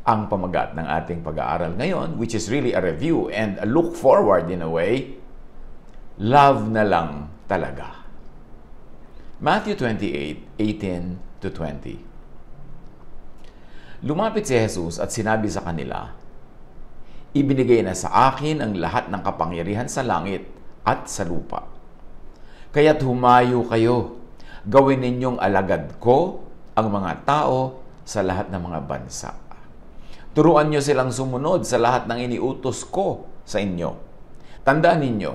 ang pamagat ng ating pag-aaral ngayon, which is really a review and a look forward in a way. Love na lang talaga. Matthew 28:18-20. Lumapit si Jesus at sinabi sa kanila, "Ibinigay na sa akin ang lahat ng kapangyarihan sa langit at sa lupa. Kaya't humayo kayo, gawin ninyong alagad ko ang mga tao sa lahat ng mga bansa. Turuan niyo silang sumunod sa lahat ng iniutos ko sa inyo. Tandaan ninyo,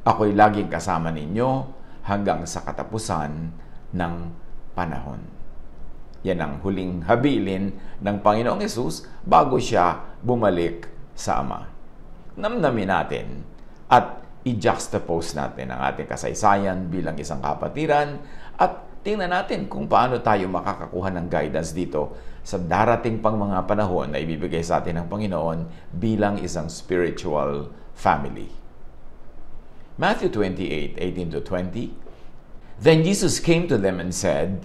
ako'y laging kasama ninyo hanggang sa katapusan ng panahon." Yan ang huling habilin ng Panginoong Hesus bago siya bumalik sa Ama. Namnamin natin at i-juxtapose natin ang ating kasaysayan bilang isang kapatiran at tingnan natin kung paano tayo makakakuha ng guidance dito sa darating pang mga panahon na ibibigay sa atin ng Panginoon bilang isang spiritual family. Matthew 28:18-20. Then Jesus came to them and said,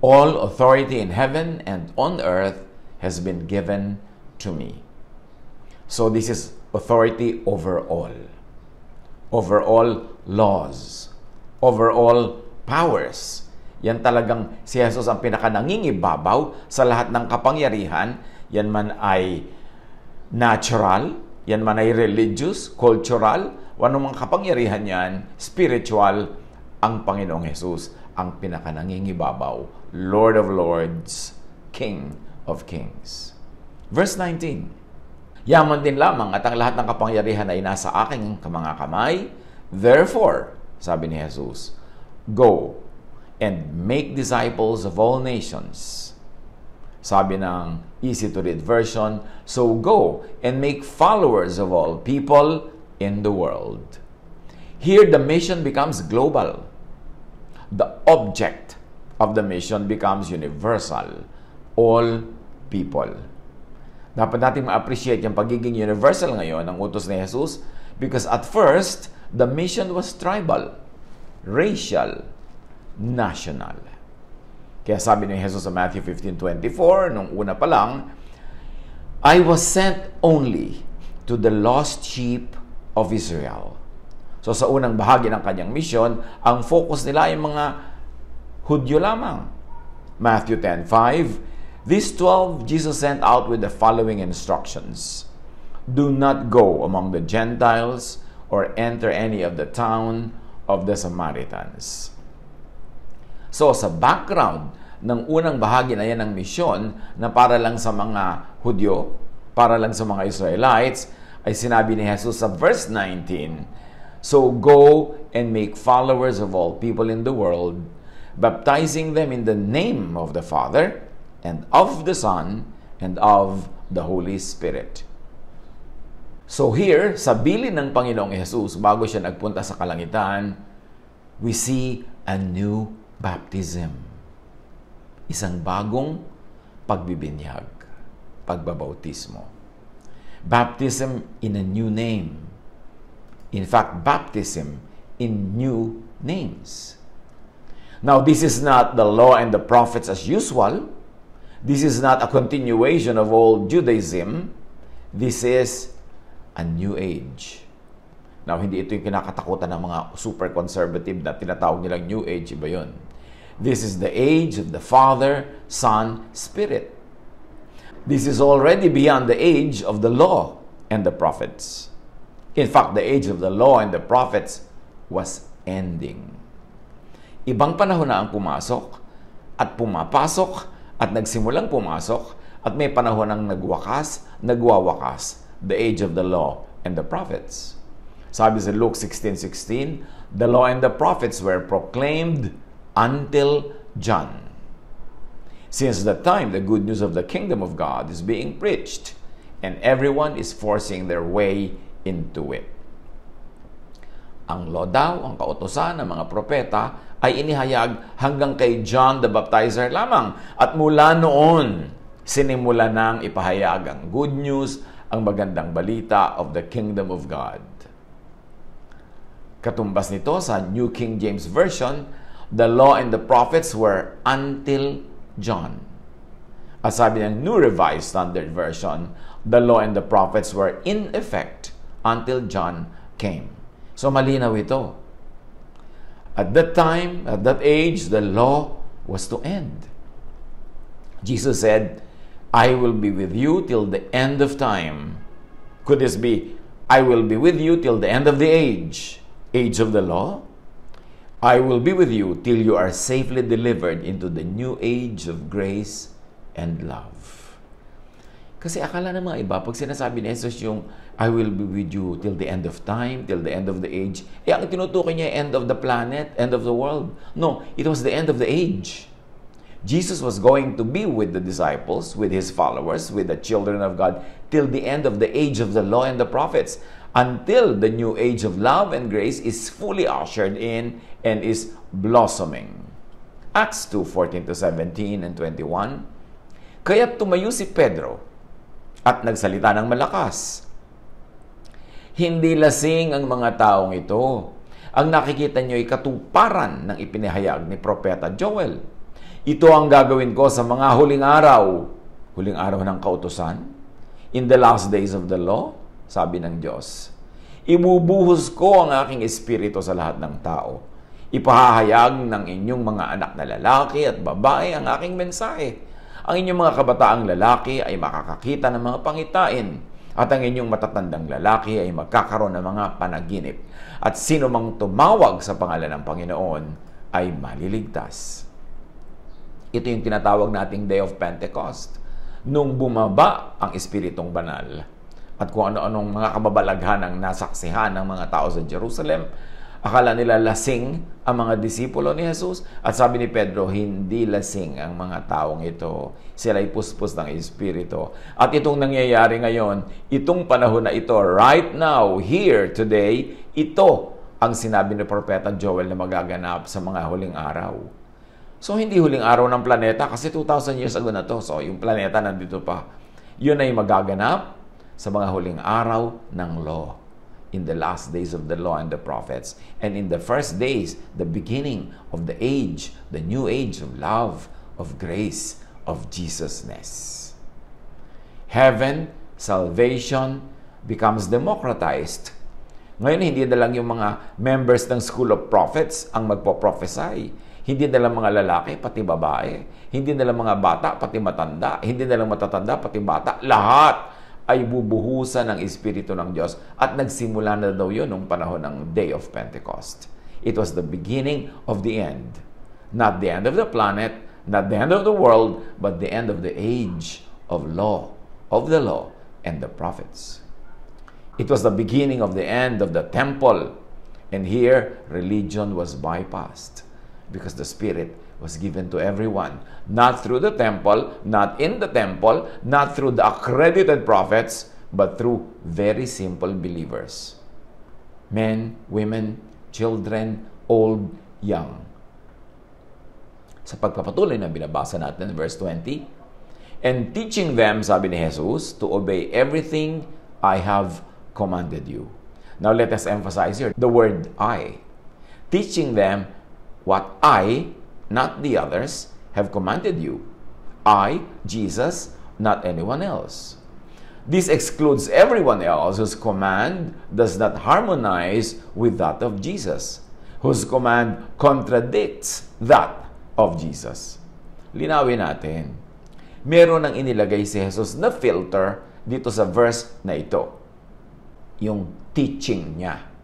"All authority in heaven and on earth has been given to me." So this is authority over all laws, over all powers. Yan talagang si Jesus ang pinakanangingibabaw sa lahat ng kapangyarihan. Yan man ay natural, yan man ay religious, cultural, o anumang kapangyarihan yan, spiritual, ang Panginoong Jesus ang pinakanangingibabaw, Lord of Lords, King of Kings. Verse 19, "Yaman din lamang at ang lahat ng kapangyarihan ay nasa aking mga kamay. Therefore," sabi ni Jesus, "go and make disciples of all nations." Sabi ng easy-to-read version, "So go and make followers of all people in the world." Here, the mission becomes global. The object of the mission becomes universal. All people. Dapat natin ma-appreciate yung pagiging universal ngayon ng utos ni Jesus because at first, the mission was tribal, racial, national. Kaya sabi ni Jesus sa Matthew 15:24, nung una pa lang, "I was sent only to the lost sheep of Israel." So sa unang bahagi ng kanyang mission, ang focus nila ay mga Hudyo lamang. Matthew 10:5, "These 12 Jesus sent out with the following instructions. Do not go among the Gentiles or enter any of the town of the Samaritans." So sa background ng unang bahagi na yan ng misyon na para lang sa mga Hudyo, para lang sa mga Israelites, ay sinabi ni Jesus sa verse 19, "So go and make followers of all people in the world, baptizing them in the name of the Father and of the Son and of the Holy Spirit." So here, sa bilin ng Panginoong Jesus, bago siya nagpunta sa kalangitan, we see a new baptism. Isang bagong pagbibinyag, pagbabautismo. Baptism in a new name. In fact, baptism in new names. Now, this is not the law and the prophets as usual. This is not a continuation of old Judaism. This is a new age. Now, hindi ito yung kinakatakutan ng mga super conservative na tinatawag nilang new age. Iba yun. This is the age of the Father, Son, Spirit. This is already beyond the age of the law and the prophets. In fact, the age of the law and the prophets was ending. Ibang panahon na ang pumasok at pumapasok at nagsimulang pumasok at may panahon ng nagwawakas, the age of the law and the prophets. Sabi sa Luke 16:16, "The law and the prophets were proclaimed until John." Since that time, the good news of the kingdom of God is being preached and everyone is forcing their way into it. Ang law daw, ang kautusan ng mga propeta ay inihayag hanggang kay John the Baptizer lamang. At mula noon, sinimula nang ipahayag ang good news, ang magandang balita of the kingdom of God. Katumbas nito sa New King James Version, the law and the prophets were until John. At sabi ng New Revised Standard Version, the law and the prophets were in effect until John came. So malinaw ito. At that time, at that age, the law was to end. Jesus said, I will be with you till the end of time. Could this be, I will be with you till the end of the age? Age of the law? I will be with you till you are safely delivered into the new age of grace and love. Kasi akala ng mga iba, pag sinasabi ni Jesus yung, I will be with you till the end of time, till the end of the age, ang tinutukoy niya, end of the planet, end of the world. No, it was the end of the age. Jesus was going to be with the disciples, with his followers, with the children of God, till the end of the age of the law and the prophets, until the new age of love and grace is fully ushered in and is blossoming. Acts 2:14-17 and 21. Kaya't tumayo si Pedro at nagsalita ng malakas. Hindi lasing ang mga taong ito. Ang nakikita niyo ay katuparan ng ipinahayag ni Propeta Joel. Ito ang gagawin ko sa mga huling araw. Huling araw ng kautusan? In the last days of the law? Sabi ng Diyos. Ibubuhos ko ang aking espiritu sa lahat ng tao. Ipahahayag ng inyong mga anak na lalaki at babae ang aking mensahe. Ang inyong mga kabataang lalaki ay makakakita ng mga pangitain, at ang inyong matatandang lalaki ay magkakaroon ng mga panaginip. At sino mang tumawag sa pangalan ng Panginoon ay maliligtas. Ito yung tinatawag nating Day of Pentecost. Nung bumaba ang Espiritong Banal at kung ano-anong mga kababalaghan ang nasaksihan ng mga tao sa Jerusalem, akala nila lasing ang mga disipulo ni Jesus. At sabi ni Pedro, hindi lasing ang mga taong ito. Sila ay puspos ng Espiritu. At itong nangyayari ngayon, itong panahon na ito, right now, here, today, ito ang sinabi ni Propeta Joel na magaganap sa mga huling araw. So, hindi huling araw ng planeta kasi 2,000 years ago na to. So, yung planeta nandito pa. Yun ay magaganap sa mga huling araw ng law. In the last days of the law and the prophets. And in the first days, the beginning of the age, the new age of love, of grace, of Jesusness. Heaven, salvation, becomes democratized. Ngayon, hindi na lang yung mga members ng School of Prophets ang magpo-prophesy. Hindi na lang mga lalaki, pati babae. Hindi na lang mga bata, pati matanda. Hindi na lang matatanda, pati bata. Lahat ay bubuhusan ng Espiritu ng Diyos. At nagsimula na daw yun nung panahon ng Day of Pentecost. It was the beginning of the end. Not the end of the planet, not the end of the world, but the end of the age of law, of the law and the prophets. It was the beginning of the end of the temple. And here, religion was bypassed. Because the Spirit was given to everyone. Not through the temple, not in the temple, not through the accredited prophets, but through very simple believers. Men, women, children, old, young. Sa pagpapatuloy na binabasa natin in verse 20, and teaching them, sabi ni Jesus, to obey everything I have commanded you. Now let us emphasize here the word I. Teaching them what I, not the others, have commanded you. I, Jesus, not anyone else. This excludes everyone else whose command does not harmonize with that of Jesus, whose command contradicts that of Jesus. Linawin natin. Meron nang inilagay si Jesus na filter dito sa verse na ito. Yung teaching niya.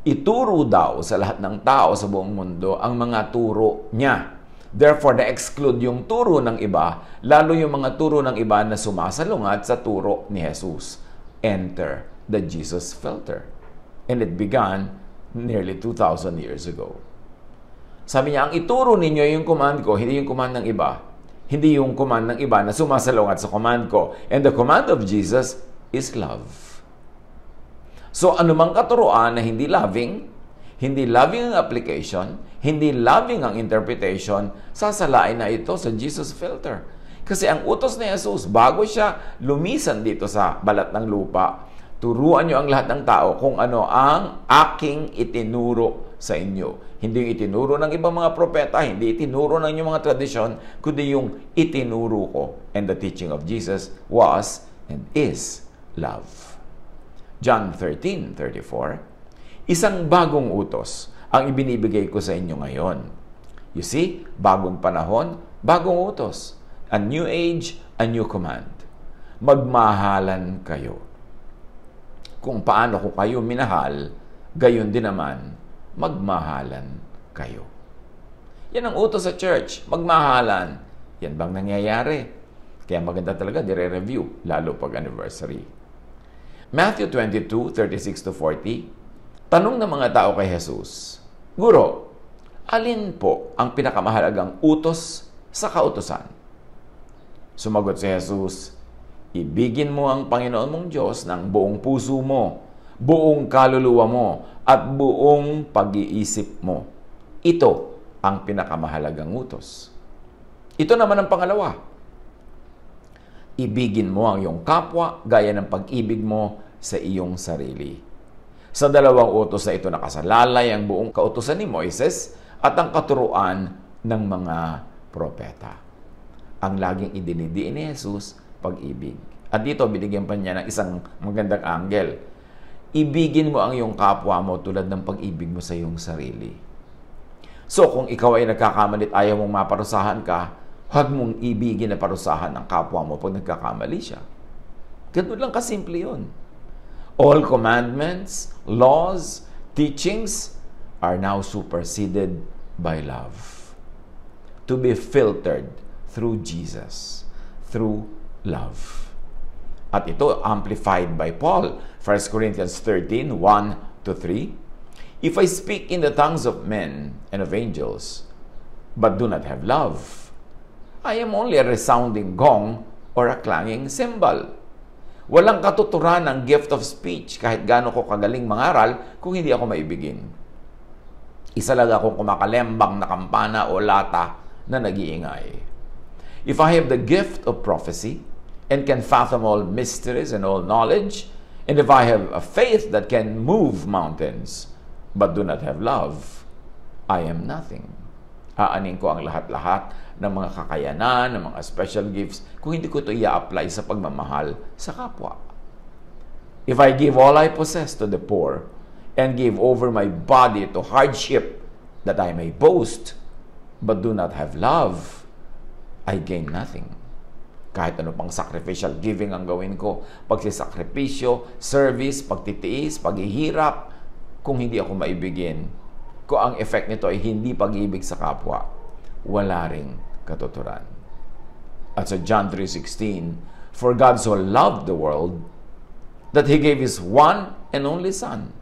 Ituro daw sa lahat ng tao sa buong mundo ang mga turo niya. Therefore, na-exclude yung turo ng iba, lalo yung mga turo ng iba na sumasalungat sa turo ni Jesus. Enter the Jesus filter. And it began nearly 2,000 years ago. Sabi niya, ang ituro ninyo yung command ko, hindi yung command ng iba. Hindi yung command ng iba na sumasalungat sa command ko. And the command of Jesus is love. So, anumang katuruan na hindi loving ang application, hindi loving ang interpretation, sasalain na ito sa Jesus filter. Kasi ang utos ni Jesus, bago siya lumisan dito sa balat ng lupa, Turuan nyo ang lahat ng tao kung ano ang aking itinuro sa inyo. Hindi yung itinuro ng ibang mga propeta, hindi itinuro ng inyong mga tradisyon, kundi yung itinuro ko. And the teaching of Jesus was and is love. John 13:34, isang bagong utos ang ibinibigay ko sa inyo ngayon. You see, bagong panahon, bagong utos. A new age, a new command. Magmahalan kayo. Kung paano ko kayo minahal, gayon din naman, magmahalan kayo. Yan ang utos sa church, magmahalan. Yan bang nangyayari? Kaya maganda talaga, dire-review, lalo pag anniversary. Matthew 22:36-40, tanong ng mga tao kay Jesus, Guro, alin po ang pinakamahalagang utos sa kautusan? Sumagot si Jesus, ibigin mo ang Panginoon mong Diyos ng buong puso mo, buong kaluluwa mo, at buong pag-iisip mo. Ito ang pinakamahalagang utos. Ito naman ang pangalawa. Ibigin mo ang iyong kapwa gaya ng pag-ibig mo sa iyong sarili. Sa dalawang utos na ito nakasalalay ang buong kautusan ni Moises at ang katuruan ng mga propeta. Ang laging idinidiin ni Jesus, pag-ibig. At dito, binigyan pa niya ng isang magandang angle. Ibigin mo ang iyong kapwa mo tulad ng pag-ibig mo sa iyong sarili. So, kung ikaw ay nagkakamali at ayaw mong maparusahan ka, huwag mong ibigin na parusahan ang kapwa mo pag nagkakamali siya. Ganun lang kasimple yun. All commandments, laws, teachings are now superseded by love. To be filtered through Jesus, through love. At ito amplified by Paul, 1 Corinthians 13:1-3. If I speak in the tongues of men and of angels, but do not have love, I am only a resounding gong or a clanging cymbal. Walang katuturan ng gift of speech kahit gaano ko kagaling mangaral kung hindi ako maibigin. Isa lang akong kumakalembang na kampana o lata na nag-iingay. If I have the gift of prophecy and can fathom all mysteries and all knowledge, and if I have a faith that can move mountains, but do not have love, I am nothing. Aanin ko ang lahat-lahat ng mga kakayanan, ng mga special gifts, kung hindi ko ito i-apply sa pagmamahal sa kapwa. If I give all I possess to the poor, and give over my body to hardship, that I may boast, but do not have love, I gain nothing. Kahit ano pang sacrificial giving ang gawin ko, pagsisakripisyo, service, pagtitiis, paghihirap, kung hindi ako maibigin, kung ang effect nito ay hindi pag-ibig sa kapwa, wala ring katuturan. At sa John 3:16, for God so loved the world that He gave His one and only Son,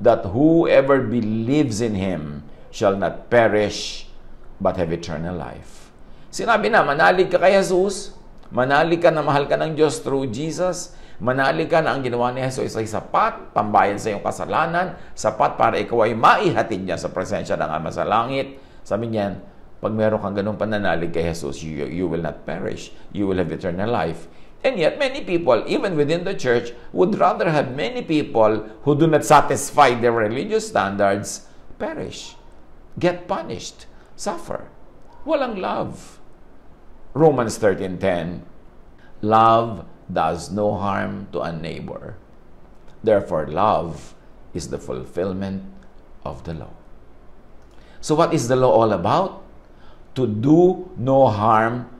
that whoever believes in Him shall not perish but have eternal life. Sinabi na, manalig ka kay Jesus, manalig ka na mahal ka ng Diyos through Jesus, manalig ka na ang ginawa ni Jesus ay sapat, pambayad sa iyong kasalanan, sapat para ikaw ay maihatid niya sa presensya ng Ama sa langit. Sabi niyan, pag meron kang ganung pananalig kay Jesus, you will not perish. You will have eternal life. And yet, many people, even within the church, would rather have many people who do not satisfy their religious standards perish, get punished, suffer. Walang love. Romans 13:10, love does no harm to a neighbor. Therefore, love is the fulfillment of the law. So what is the law all about? To do no harm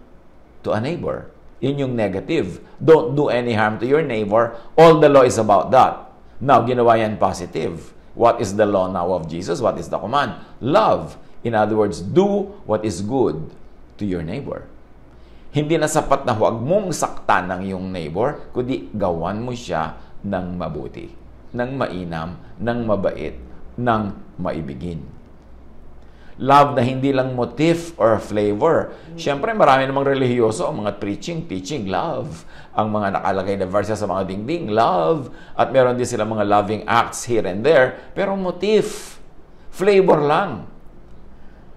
to a neighbor. Yun yung negative. Don't do any harm to your neighbor. All the law is about that. Now, ginawa yan positive. What is the law now of Jesus? What is the command? Love. In other words, do what is good to your neighbor. Hindi na sapat na huwag mong saktan ng iyong neighbor, kundi gawan mo siya ng mabuti, ng mainam, ng mabait, ng maibigin. Love na hindi lang motif or flavor. Siyempre, marami namang relihiyoso ang mga preaching, teaching, love. Ang mga nakalagay na verses sa mga dingding, love. At meron din sila mga loving acts here and there. Pero motif, flavor lang.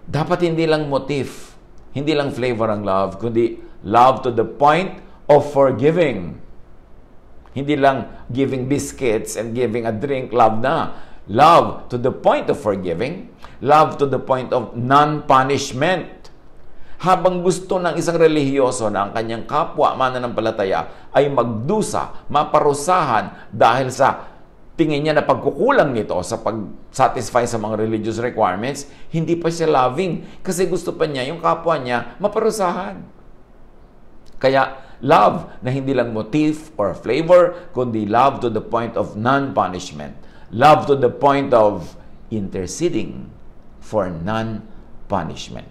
Dapat hindi lang motif, hindi lang flavor ang love, kundi love to the point of forgiving. Hindi lang giving biscuits and giving a drink, love na. Love to the point of forgiving. Love to the point of non-punishment. Habang gusto ng isang relihiyoso na ang kanyang kapwa mananampalataya ay magdusa, maparusahan dahil sa tingin niya na pagkukulang nito sa pag-satisfy sa mga religious requirements, hindi pa siya loving kasi gusto pa niya yung kapwa niya maparusahan. Kaya love na hindi lang motif or flavor, kundi love to the point of non-punishment. Love to the point of interceding for non-punishment.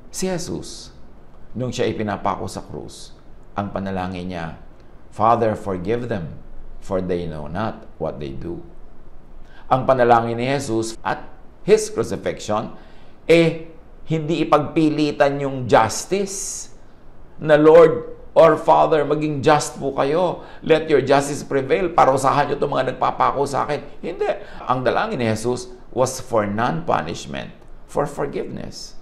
Si Jesus, nung siya ipinapako sa krus, ang panalangin niya, Father, forgive them, for they know not what they do. Ang panalangin ni Jesus at His crucifixion, hindi ipagpilitan yung justice na Lord or Father, maging just po kayo. Let your justice prevail. Parusahan nyo itong mga nagpapako sa akin. Hindi. Ang dalangin ni Jesus was for non-punishment, for forgiveness.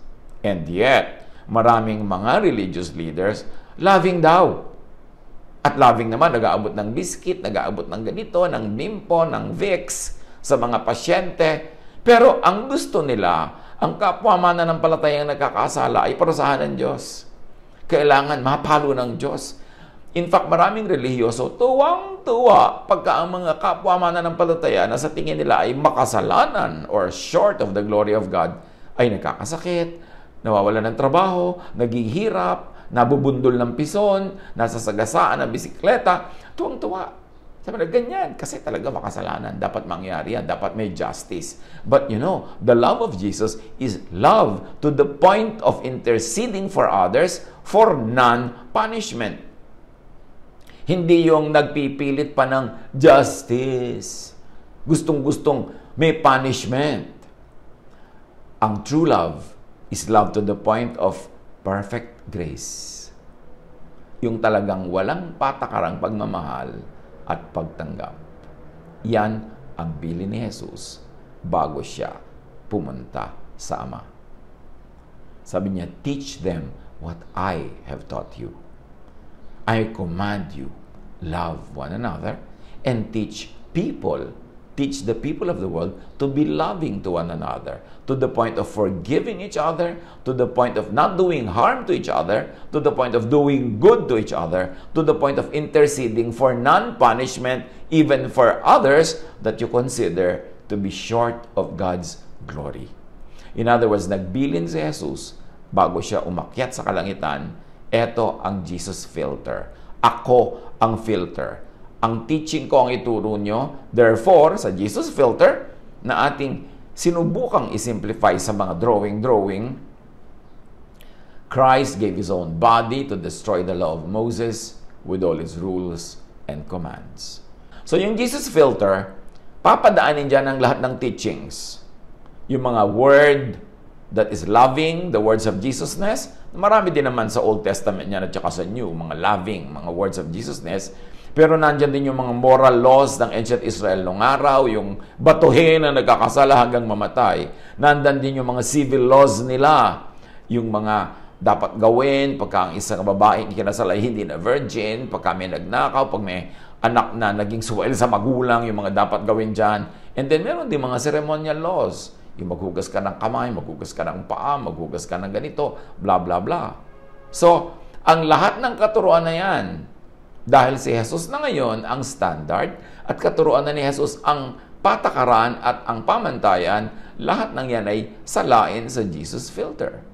And yet, maraming mga religious leaders, loving daw. At loving naman, nag-aabot ng biscuit, nag-aabot ng ganito, ng Bimpo, ng Vicks sa mga pasyente. Pero ang gusto nila, ang kapwa mananampalatayang nagkakasala ay parusahan ng Diyos. Kailangan mapalo ng Diyos. In fact, maraming relihiyoso, tuwang-tuwa pagka ang mga kapwa mananampalataya na sa tingin nila ay makasalanan or short of the glory of God, ay nagkakasakit, nawawalan ng trabaho, naghihirap, nabubundol ng pison, nasa sagasaan ng bisikleta, tuwang-tuwa. Sabi na, ganyan, kasi talaga makasalanan. Dapat mangyari yan, dapat may justice. But you know, the love of Jesus is love to the point of interceding for others for non-punishment. Hindi yung nagpipilit pa ng justice. Gustong-gustong may punishment. Ang true love is love to the point of perfect grace. Yung talagang walang patakarang pagmamahal at pagtanggap. Yan ang bilin ni Jesus bago siya pumunta sa Ama. Sabi niya, teach them what I have taught you. I command you, love one another and teach the people of the world to be loving to one another, to the point of forgiving each other, to the point of not doing harm to each other, to the point of doing good to each other, to the point of interceding for non-punishment, even for others that you consider to be short of God's glory. In other words, nagbilin si Jesus bago siya umakyat sa kalangitan. Ito ang Jesus filter. Ako ang filter. Ang teaching ko ang ituro nyo. Therefore, sa Jesus filter, na ating sinubukang isimplify sa mga drawing, Christ gave His own body to destroy the law of Moses with all its rules and commands. So yung Jesus filter, papadaanin dyan ang lahat ng teachings. Yung mga word that is loving, the words of Jesusness, marami din naman sa Old Testament niyan at saka sa New, mga loving, mga words of Jesusness. Pero nandyan din yung mga moral laws ng ancient Israel nung araw, yung batuhin na nagkakasala hanggang mamatay. Nandyan din yung mga civil laws nila, yung mga dapat gawin pagka ang isang babae ikinasal ay hindi na virgin, pagka may nagnakaw, pag may anak na naging suwail sa magulang, yung mga dapat gawin dyan. And then meron din mga ceremonial laws. Yung maghugas ka ng kamay, maghugas ka ng paa, maghugas ka ng ganito, bla bla bla. So, ang lahat ng katuruan na yan, dahil si Jesus na ngayon ang standard at katuruan na ni Jesus ang patakaran at ang pamantayan, lahat ng yan ay salain sa Jesus filter.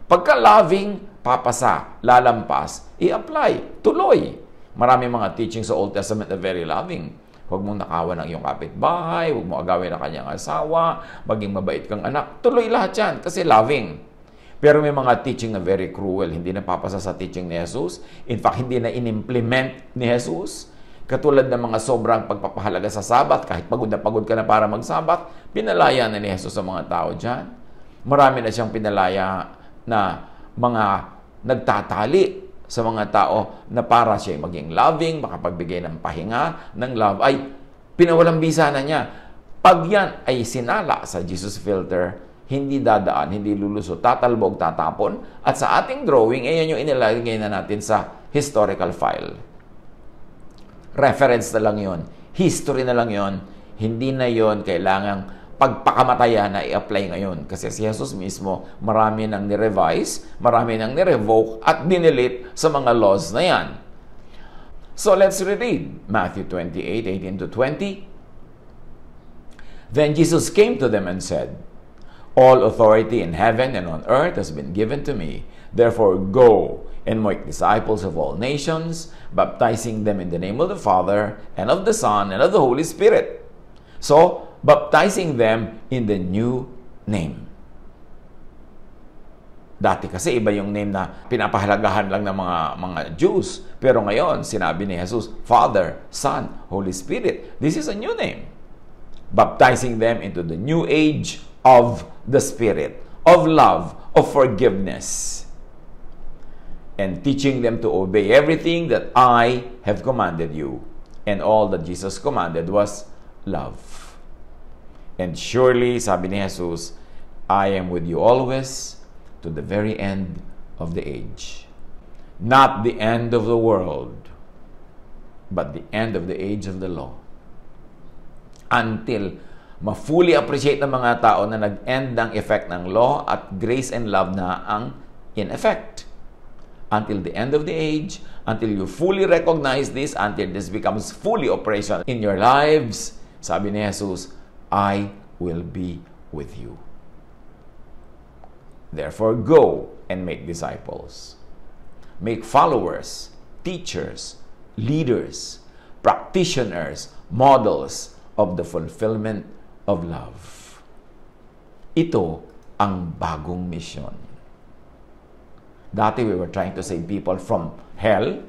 Pagka loving, papasa, lalampas, i-apply, tuloy. Marami mga teaching sa Old Testament na very loving. Huwag mong nakawan ng iyong kapitbahay, huwag mo agawin ang kanyang asawa, maging mabait kang anak. Tuloy lahat yan kasi loving. Pero may mga teaching na very cruel, hindi na papasa sa teaching ni Jesus. In fact, hindi na in-implement ni Jesus. Katulad ng mga sobrang pagpapahalaga sa Sabat, kahit pagod ka na para mag-Sabat, pinalaya na ni Jesus sa mga tao dyan. Marami na siyang pinalaya na mga nagtatali sa mga tao na para siya maging loving, makapagbigay ng pahinga, ng love, ay pinawalang bisa na niya. Pag yan ay sinala sa Jesus filter, hindi dadaan, hindi lulusot, tatalbog, tatapon, at sa ating drawing, yan yung inilagay na natin sa historical file. reference na lang yon, history na lang yon, hindi na yon kailangang pagpakamatayan na i-apply ngayon. Kasi si Jesus mismo, marami nang ni-revise, marami nang ni-revoke at dinilit sa mga laws na yan. So let's reread Matthew 28:18-20. Then Jesus came to them and said, "All authority in heaven and on earth has been given to me. Therefore go and make disciples of all nations, baptizing them in the name of the Father and of the Son and of the Holy Spirit." So, baptizing them in the new name. Dati kasi iba yung name na pinapahalagahan lang ng mga Jews. Pero ngayon, sinabi ni Jesus, Father, Son, Holy Spirit. This is a new name. Baptizing them into the new age of the Spirit, of love, of forgiveness, and teaching them to obey everything that I have commanded you. And all that Jesus commanded was love. And surely, sabi ni Jesus, I am with you always to the very end of the age. Not the end of the world, but the end of the age of the law. Until ma-fully appreciate ng mga tao na nag-end ng effect ng law at grace and love na ang in effect. Until the end of the age, until you fully recognize this, until this becomes fully operational in your lives, sabi ni Jesus, I will be with you. Therefore, go and make disciples. Make followers, teachers, leaders, practitioners, models of the fulfillment of love. Ito ang bagong mission. Dati we were trying to save people from hell.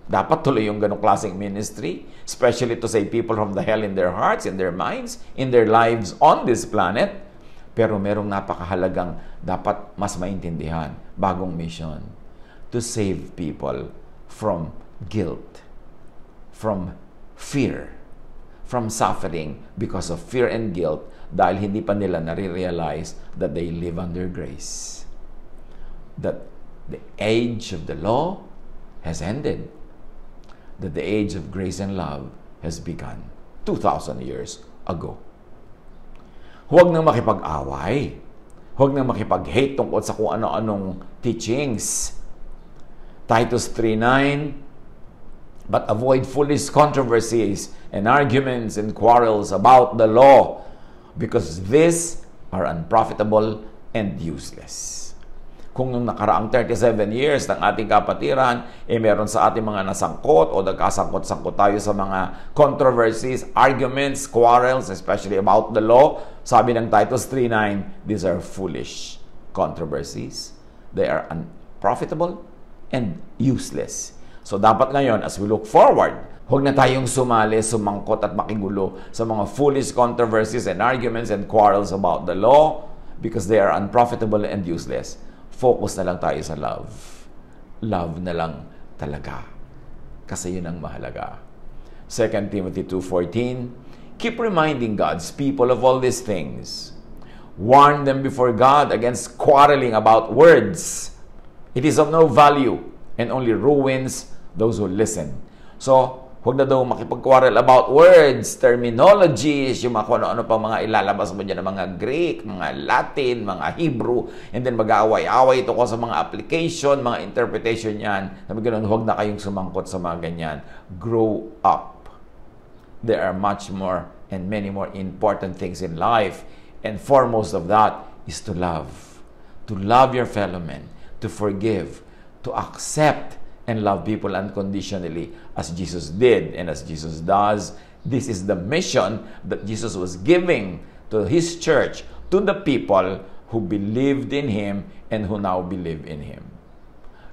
Dapat tuloy yung ganong klaseng ministry, especially to save people from the hell in their hearts, in their minds, in their lives on this planet. Pero merong napakahalagang dapat mas maintindihan, bagong mission. To save people from guilt, from fear, from suffering because of fear and guilt dahil hindi pa nila nare-realize that they live under grace. That the age of the law has ended. That the age of grace and love has begun 2,000 years ago. Huwag nang makipag-away. Huwag nang makipag-hate tungkol sa kung ano-anong teachings. Titus 3:9, but avoid foolish controversies and arguments and quarrels about the law, because these are unprofitable and useless. Kung nung nakaraang 37 years ng ating kapatiran, meron sa ating mga nasangkot o nagkasangkot-sangkot tayo sa mga controversies, arguments, quarrels, especially about the law, sabi ng Titus 3:9, these are foolish controversies. They are unprofitable and useless. So dapat ngayon, as we look forward, huwag na tayong sumali, sumangkot at makigulo sa mga foolish controversies and arguments and quarrels about the law because they are unprofitable and useless. Focus na lang tayo sa love. Love na lang talaga. Kasi yun ang mahalaga. 2 Timothy 2:14, keep reminding God's people of all these things. Warn them before God against quarreling about words. It is of no value and only ruins those who listen. So, huwag na daw makipag-quarrel about words, terminologies, yung mga ano-ano pa mga ilalabas mo dyan ng mga Greek, mga Latin, mga Hebrew, and then mag-aaway-away ito ko sa mga application, mga interpretation yan. Sabi ganun, huwag na kayong sumangkot sa mga ganyan. Grow up. There are much more and many more important things in life. And foremost of that is to love. To love your fellow men. To forgive. To accept and love people unconditionally as Jesus did and as Jesus does. This is the mission that Jesus was giving to His church, to the people who believed in Him and who now believe in Him.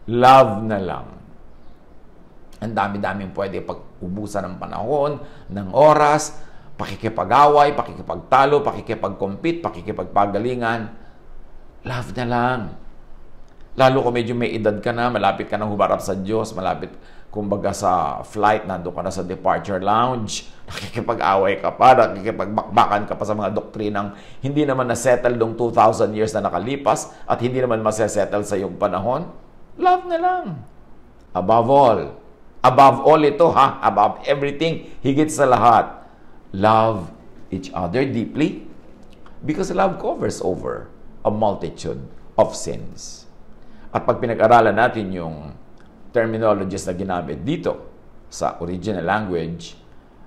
Love na lang. Ang dami-daming pwede pag-ubusan ng panahon, ng oras, pakikipag-away, pakikipagtalo, pakikipag-compete, pakikipagpagalingan. Love na lang. Lalo kung medyo may edad ka na, malapit ka na humarap sa Diyos, malapit kumbaga sa flight, nandun ka na sa departure lounge, nakikipag-away ka pa, nakikipagbakbakan ka pa sa mga doktrinang hindi naman na-settle dong 2,000 years na nakalipas at hindi naman masesettle sa iyong panahon. Love na lang. Above all, Above all ito, above everything, higit sa lahat, love each other deeply because love covers over a multitude of sins. At pag pinag-aralan natin yung terminologies na ginamit dito sa original language,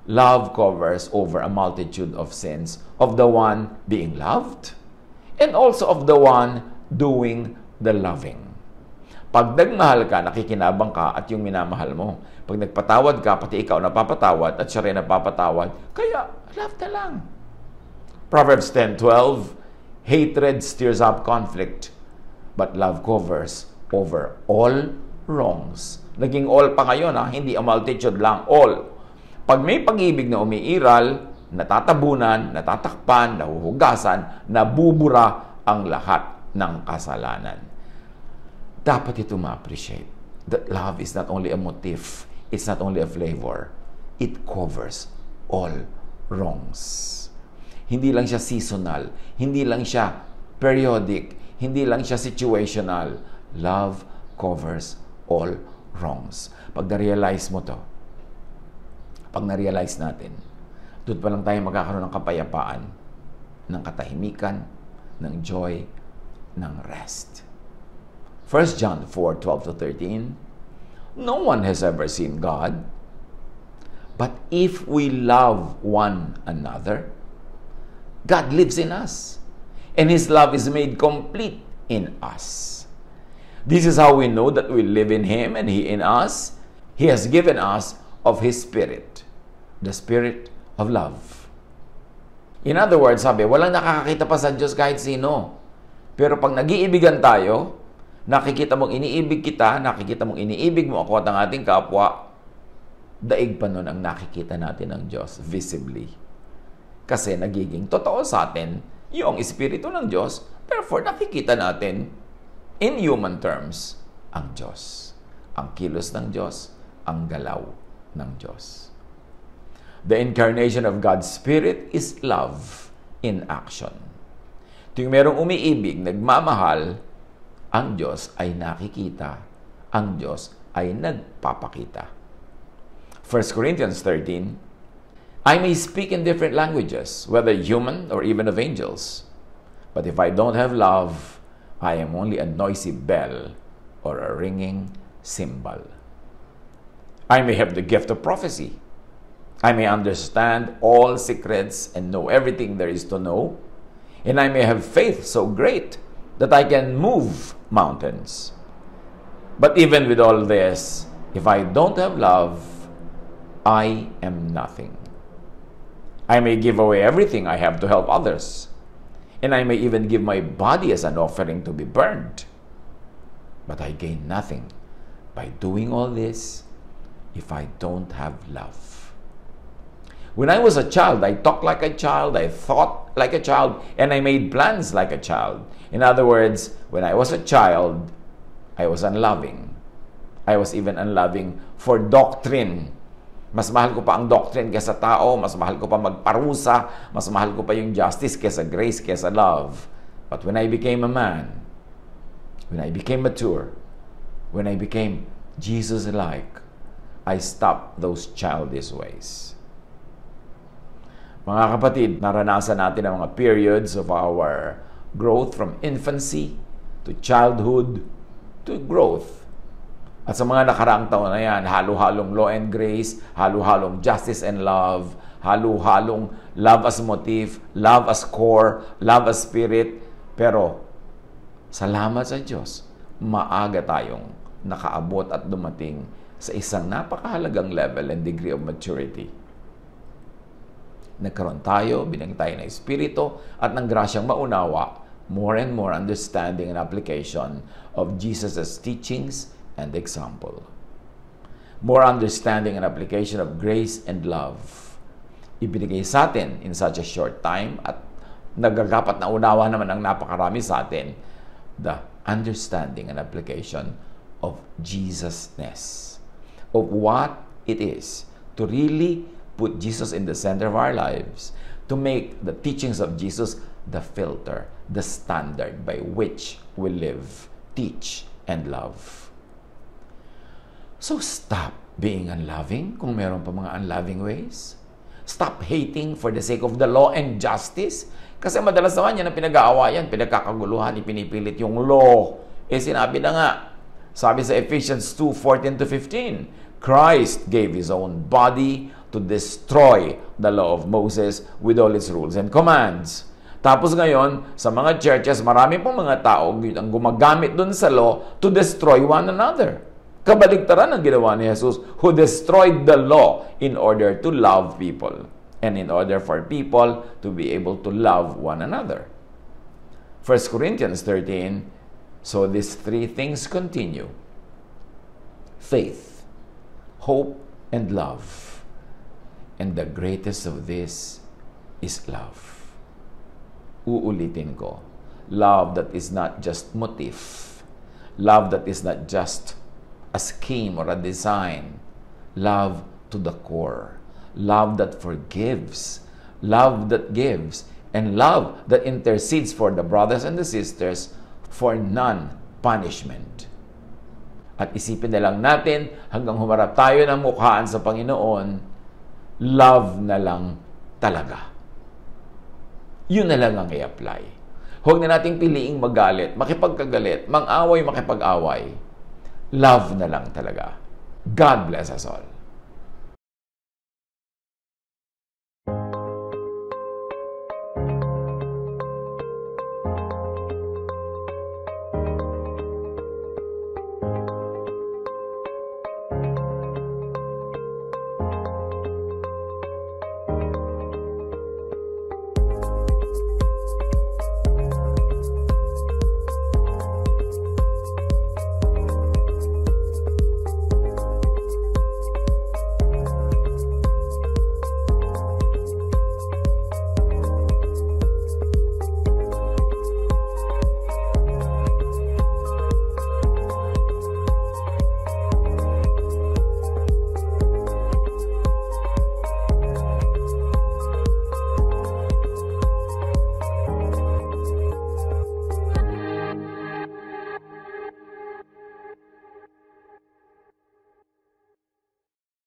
love covers over a multitude of sins of the one being loved and also of the one doing the loving. Pag nagmahal ka, nakikinabang ka at yung minamahal mo. Pag nagpatawad ka, pati ikaw napapatawad at siya rin napapatawad, kaya love na lang. Proverbs 10:12, hatred stirs up conflict, but love covers over all wrongs. Naging all pa ngayon, hindi a multitude lang, all. Pag may pag-ibig na umiiral, natatabunan, natatakpan, nahuhugasan, nabubura ang lahat ng kasalanan. Dapat ito ma-appreciate. That love is not only a motif, it's not only a flavor, it covers all wrongs. Hindi lang siya seasonal, hindi lang siya periodic, hindi lang siya situational. Love covers all wrongs. Pag na-realize mo to, pag na-realize natin, doon pa lang tayo magkakaroon ng kapayapaan, ng katahimikan, ng joy, ng rest. 1 John 4:12-13, no one has ever seen God, but if we love one another, God lives in us, and His love is made complete in us. This is how we know that we live in Him and He in us. He has given us of His Spirit, the Spirit of love. In other words, sabi, walang nakakakita pa sa Diyos kahit sino. Pero pag nag-iibigan tayo, nakikita mong iniibig kita, nakikita mong iniibig mo ako at ang ating kapwa, daig pa nun ang nakikita natin ng Diyos visibly. Kasi nagiging totoo sa atin yung Espiritu ng Diyos, therefore nakikita natin in human terms ang Diyos. Ang kilos ng Diyos, ang galaw ng Diyos. The incarnation of God's Spirit is love in action. Tuwing merong umiibig, nagmamahal, ang Diyos ay nakikita, ang Diyos ay nagpapakita. 1 Corinthians 13, I may speak in different languages, whether human or even of angels. But if I don't have love, I am only a noisy bell or a ringing cymbal. I may have the gift of prophecy. I may understand all secrets and know everything there is to know. And I may have faith so great that I can move mountains. But even with all this, if I don't have love, I am nothing. I may give away everything I have to help others, and I may even give my body as an offering to be burned. But I gain nothing by doing all this if I don't have love. When I was a child, I talked like a child, I thought like a child, and I made plans like a child. In other words, when I was a child, I was unloving. I was even unloving for doctrine. Mas mahal ko pa ang doctrine kesa tao, mas mahal ko pa magparusa, mas mahal ko pa yung justice kesa grace, kesa love. But when I became a man, when I became mature, when I became Jesus-like, I stopped those childish ways. Mga kapatid, naranasan natin ang mga periods of our growth from infancy to childhood to growth. At sa mga nakaraang taon na yan, halo-halong law and grace, halo-halong justice and love, halo-halong love as motif, love as core, love as spirit. Pero, salamat sa Diyos, maaga tayong nakaabot at dumating sa isang napakahalagang level and degree of maturity. Nagkaroon tayo, binigyan tayo ng Espiritu at ng grasyang maunawa, more and more understanding and application of Jesus' teachings and example. More understanding and application of grace and love. Ibinigay sa atin in such a short time at nagagapat na unawa naman ang napakarami sa atin, the understanding and application of Jesus-ness. Of what it is to really put Jesus in the center of our lives, to make the teachings of Jesus the filter, the standard by which we live, teach, and love. So stop being unloving kung meron pa mga unloving ways. Stop hating for the sake of the law and justice. Kasi madalas naman yan ang pinag-aawayan, pinagkakaguluhan, ipinipilit yung law. Sinabi na nga, sabi sa Ephesians 2:14-15, Christ gave His own body to destroy the law of Moses with all its rules and commands. Tapos ngayon, sa mga churches, marami pong mga tao ang gumagamit dun sa law to destroy one another. Kabaligtaran ang ginawa ni Jesus, who destroyed the law in order to love people and in order for people to be able to love one another. 1 Corinthians 13, so these three things continue: faith, hope, and love. And the greatest of this is love. Uulitin ko, love that is not just motif, love that is not just a scheme or a design, love to the core, love that forgives, love that gives, and love that intercedes for the brothers and the sisters for non-punishment. At isipin na lang natin, hanggang humarap tayo ng mukhaan sa Panginoon, love na lang talaga. Yun na lang ang i-apply. Huwag na nating piliing magalit, makipagkagalit, mang-away, makipag-away. Love na lang talaga. God bless us all.